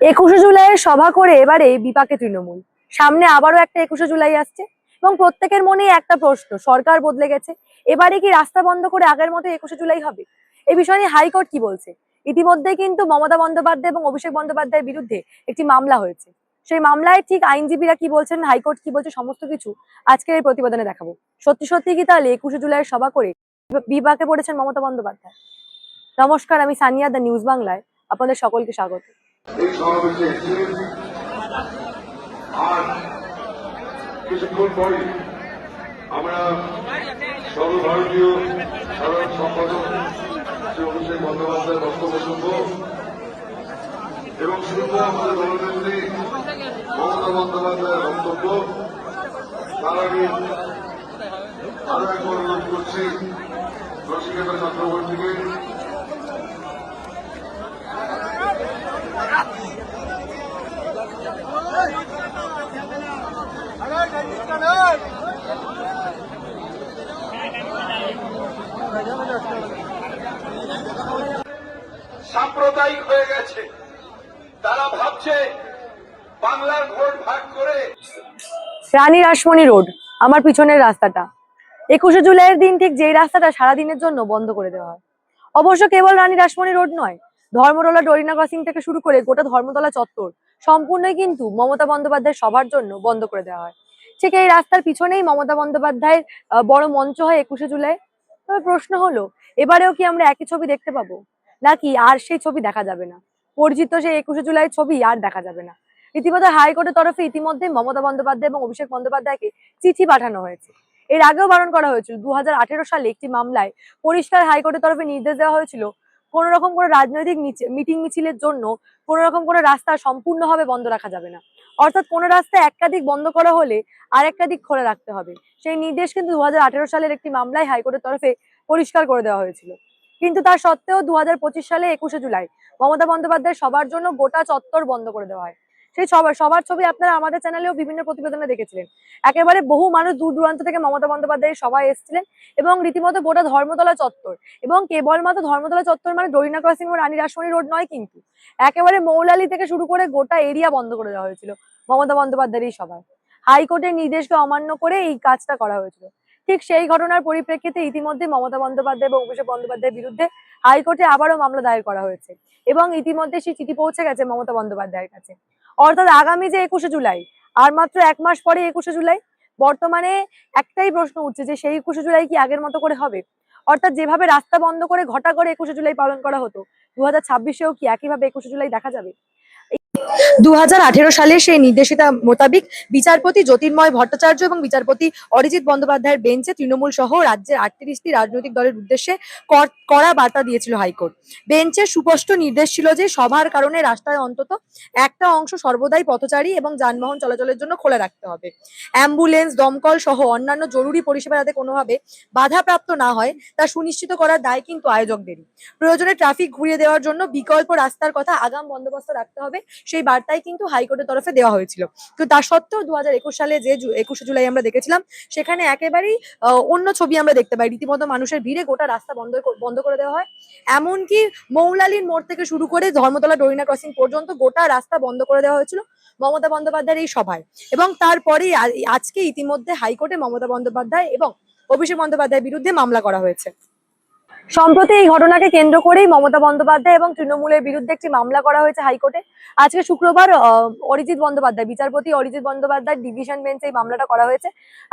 একুশে জুলাইয়ের সভা করে এবারে বিপাকে তৃণমূল। সামনে আবারও একটা একুশে জুলাই আসছে এবং প্রত্যেকের মনেই একটা প্রশ্ন, সরকার বদলে গেছে, এবারে কি রাস্তা বন্ধ করে আগের মতো একুশে জুলাই হবে? এই বিষয় নিয়ে হাইকোর্ট কি বলছে? ইতিমধ্যে কিন্তু মমতা বন্দ্যোপাধ্যায় এবং অভিষেক বন্দ্যোপাধ্যায়ের বিরুদ্ধে একটি মামলা হয়েছে। সেই মামলায় ঠিক আইনজীবীরা কি বলছেন, হাইকোর্ট কি বলছে, সমস্ত কিছু আজকের এই প্রতিবেদনে দেখাবো। সত্যি সত্যি কি তাহলে একুশে জুলাইয়ের সভা করে বিপাকে পড়েছেন মমতা বন্দ্যোপাধ্যায়? নমস্কার, আমি সানিয়া, দ্য নিউজ বাংলায় আপনাদের সকলকে স্বাগত। এই সমাবেশে আর কিছুক্ষণ পরে আমরা সর্বভারতীয় সাধারণ সম্পাদক শ্রী অভিষেক বন্দ্যোপাধ্যায়ের বক্তব্য শুনব এবং শুনব আমাদের দলনেত্রী মমতা বন্দ্যোপাধ্যায়ের বক্তব্য। তার আগে আরো একবার অনুরোধ করছি রসিকেতা চক্রবর্তীকে সাম্প্রদায়িক হয়ে গেছে। তারা ভাবছে বাংলার ভোট ভাগ করে। রানী রাসমণি রোড, আমার পিছনের রাস্তাটা, একুশে জুলাইয়ের দিন ঠিক যেই রাস্তাটা সারাদিনের জন্য বন্ধ করে দেওয়া হয়। অবশ্য কেবল রানী রাসমণি রোড নয়, ধর্মতলা ডরিনা ক্রসিং থেকে শুরু করে গোটা ধর্মতলা চত্বর সম্পূর্ণই কিন্তু মমতা বন্দ্যোপাধ্যায়ের সভার জন্য বন্ধ করে দেওয়া হয়। ঠিক এই রাস্তার পিছনেই মমতা বন্দ্যোপাধ্যায়ের বড় মঞ্চ হয় একুশে জুলাই। তবে প্রশ্ন হলো, এবারেও কি আমরা একই ছবি দেখতে পাবো, নাকি আর সেই ছবি দেখা যাবে না? পরিচিত সেই একুশে জুলাই ছবি আর দেখা যাবে না। রীতিমতো হাইকোর্টের তরফে ইতিমধ্যে মমতা বন্দ্যোপাধ্যায় এবং অভিষেক বন্দ্যোপাধ্যায়কে চিঠি পাঠানো হয়েছে। এর আগেও বারণ করা হয়েছিল, 2018 সালে একটি মামলায় পরিষ্কার হাইকোর্টের তরফে নির্দেশ দেওয়া হয়েছিল, কোন রকম কোনো রাজনৈতিক মিটিং মিছিলের জন্য কোন রকম কোনো রাস্তা সম্পূর্ণভাবে বন্ধ রাখা যাবে না। অর্থাৎ কোনো রাস্তা একটা দিক বন্ধ করা হলে আরেকটা দিক খোলা রাখতে হবে। সেই নির্দেশ কিন্তু 2018 সালের একটি মামলায় হাইকোর্টের তরফে পরিষ্কার করে দেওয়া হয়েছিল। কিন্তু তার সত্ত্বেও 2025 সালে একুশে জুলাই মমতা বন্দ্যোপাধ্যায় সবার জন্য গোটা চত্বর বন্ধ করে দেওয়া হয়। সেই সবার ছবি আপনারা আমাদের চ্যানেলেও বিভিন্ন প্রতিবেদনে দেখেছিলেন। একেবারে বহু মানুষ দূর দূরান্ত থেকে মমতা বন্দ্যোপাধ্যায়ের সভায় এসেছিলেন এবং রীতিমতো গোটা ধর্মতলা চত্বর, এবং কেবলমাত্র ধর্মতলা চত্বর মানে ডরিনা ক্রসিং ও রানী রাসমণি রোড নয়, কিন্তু একেবারে মৌলালি থেকে শুরু করে গোটা এরিয়া বন্ধ করে দেওয়া হয়েছিল মমতা বন্দ্যোপাধ্যায়ের এই সভায়। হাইকোর্টের নির্দেশকে অমান্য করে এই কাজটা করা হয়েছিল। ঠিক সেই ঘটনার পরিপ্রেক্ষিতে ইতিমধ্যে মমতা বন্দ্যোপাধ্যায় এবং অভিষেক বন্দ্যোপাধ্যায়ের বিরুদ্ধে হাইকোর্টে আবারও মামলা দায়ের করা হয়েছে এবং ইতিমধ্যে সেই চিঠি পৌঁছে গেছে মমতা বন্দ্যোপাধ্যায়ের কাছে। অর্থাৎ আগামী যে একুশে জুলাই, আর মাত্র 1 মাস পরে একুশে জুলাই, বর্তমানে একটাই প্রশ্ন উঠছে যে সেই একুশে জুলাই কি আগের মতো করে হবে? অর্থাৎ যেভাবে রাস্তা বন্ধ করে ঘটা করে একুশে জুলাই পালন করা হতো, 2026-এও কি একইভাবে একুশে জুলাই দেখা যাবে? 2018 সালের সেই নির্দেশিকা মোতাবেক বিচারপতি জ্যোতির্ময় ভট্টাচার্য এবং বিচারপতি অরিজিৎ বন্দ্যোপাধ্যায়ের বেঞ্চে তৃণমূল সহ রাজ্যের 38টি রাজনৈতিক দলের উদ্দেশ্যে কড়া বার্তা দিয়েছিল হাইকোর্ট। বেঞ্চের সুস্পষ্ট নির্দেশ ছিল যে সভার কারণে রাস্তায় অন্তত একটা অংশ সর্বদাই পথচারী এবং যানবাহন চলাচলের জন্য খোলা রাখতে হবে। অ্যাম্বুলেন্স, দমকল সহ অন্যান্য জরুরি পরিষেবা যাতে কোনোভাবে বাধাপ্রাপ্ত না হয় তা সুনিশ্চিত করার দায় কিন্তু আয়োজকদেরই। প্রয়োজনে ট্রাফিক ঘুরিয়ে দেওয়ার জন্য বিকল্প রাস্তার কথা আগাম বন্দোবস্ত রাখতে হবে, সেই বার্তাই কিন্তু হাইকোর্টের তরফে দেওয়া হয়েছিল। তো তার সত্ত্বেও 2021 সালে যে 21শে জুলাই আমরা দেখেছিলাম, সেখানে একেবারেই অন্য ছবি আমরা দেখতে পাই। রীতিমতো মানুষের ভিড়ে গোটা রাস্তা বন্ধ করে দেওয়া হয়। এমনকি মৌলালির মোড় থেকে শুরু করে ধর্মতলা ডরিনা ক্রসিং পর্যন্ত গোটা রাস্তা বন্ধ করে দেওয়া হয়েছিল মমতা বন্দ্যোপাধ্যায়ের এই সভায়। এবং তারপরেই আজকে ইতিমধ্যে হাইকোর্টে মমতা বন্দ্যোপাধ্যায় এবং অভিষেক বন্দ্যোপাধ্যায়ের বিরুদ্ধে মামলা করা হয়েছে। সম্প্রতি এই ঘটনাকে কেন্দ্র করেই মমতা বন্দ্যোপাধ্যায় এবং তৃণমূলের বিরুদ্ধে একটি মামলা করা হয়েছে হাইকোর্টে। আজকে শুক্রবার বিচারপতি অরিজিৎ বন্দ্যোপাধ্যায় ডিভিশন বেঞ্চে এই মামলাটা করা হয়েছে।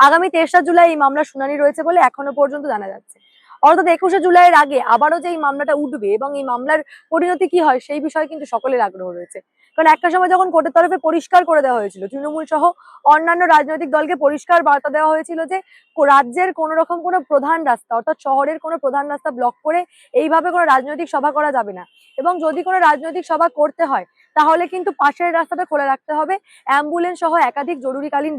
আগামী 23 জুলাই এই মামলার শুনানি রয়েছে বলে এখনো পর্যন্ত জানা যাচ্ছে। অর্থাৎ 21শে জুলাইয়ের আগে আবারও যে এই মামলাটা উঠবে এবং এই মামলার পরিণতি কি হয় সেই বিষয়ে কিন্তু সকলের আগ্রহ রয়েছে। কারণ একটা সময় যখন কোর্টের তরফে পরিষ্কার করে দেওয়া হয়েছিল, তৃণমূল সহ অন্যান্য রাজনৈতিক দলকে পরিষ্কার বার্তা দেওয়া হয়েছিল যে রাজ্যের কোন রকম কোনো প্রধান রাস্তা, অর্থাৎ শহরের কোনো প্রধান রাস্তা ব্লক করে এইভাবে কোনো রাজনৈতিক সভা করা যাবে না, এবং যদি কোনো রাজনৈতিক সভা করতে হয় তাহলে কিন্তু পাশের রাস্তাটা খোলা রাখতে হবে। অ্যাম্বুলেন্স সহ একাধিক জরুরিকালীন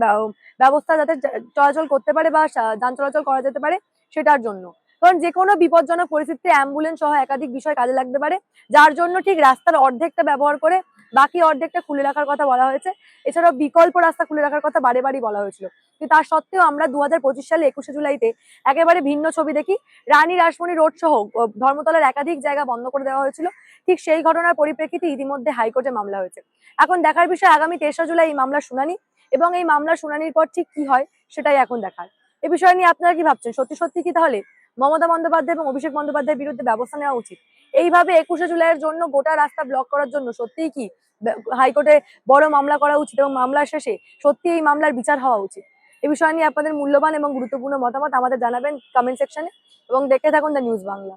ব্যবস্থা যাতে চলাচল করতে পারে বা যান চলাচল করা যেতে পারে সেটার জন্য। কারণ যে কোনো বিপজ্জনক পরিস্থিতিতে অ্যাম্বুলেন্স সহ একাধিক বিষয় কাজে লাগতে পারে, যার জন্য ঠিক রাস্তার অর্ধেকটা ব্যবহার করে বাকি অর্ধেকটা খুলে রাখার কথা বলা হয়েছে। এছাড়াও বিকল্প রাস্তা খুলে রাখার কথা বারে বারই বলা হয়েছিল, কিন্তু তার সত্ত্বেও আমরা 2025 সালে 21শে জুলাইতে একেবারে ভিন্ন ছবি দেখি। রানী রাসমণি রোড সহ ধর্মতলার একাধিক জায়গা বন্ধ করে দেওয়া হয়েছিল। ঠিক সেই ঘটনার পরিপ্রেক্ষিতে ইতিমধ্যে হাইকোর্টে মামলা হয়েছে। এখন দেখার বিষয় আগামী 23শে জুলাই এই মামলার শুনানি, এবং এই মামলার শুনানির পর ঠিক কি হয় সেটাই এখন দেখার। এই বিষয় নিয়ে আপনারা কি ভাবছেন? সত্যি সত্যি কি তাহলে মমতা বন্দ্যোপাধ্যায় এবং অভিষেক বন্দ্যোপাধ্যায়ের বিরুদ্ধে ব্যবস্থা নেওয়া উচিত? এইভাবে 21শে জুলাইয়ের জন্য গোটা রাস্তা ব্লক করার জন্য সত্যিই কি হাইকোর্টে বড় মামলা করা উচিত, এবং মামলার শেষে সত্যি এই মামলার বিচার হওয়া উচিত? এই বিষয় নিয়ে আপনাদের মূল্যবান এবং গুরুত্বপূর্ণ মতামত আমাদের জানাবেন কমেন্ট সেকশনে, এবং দেখতে থাকুন দ্য নিউজ বাংলা।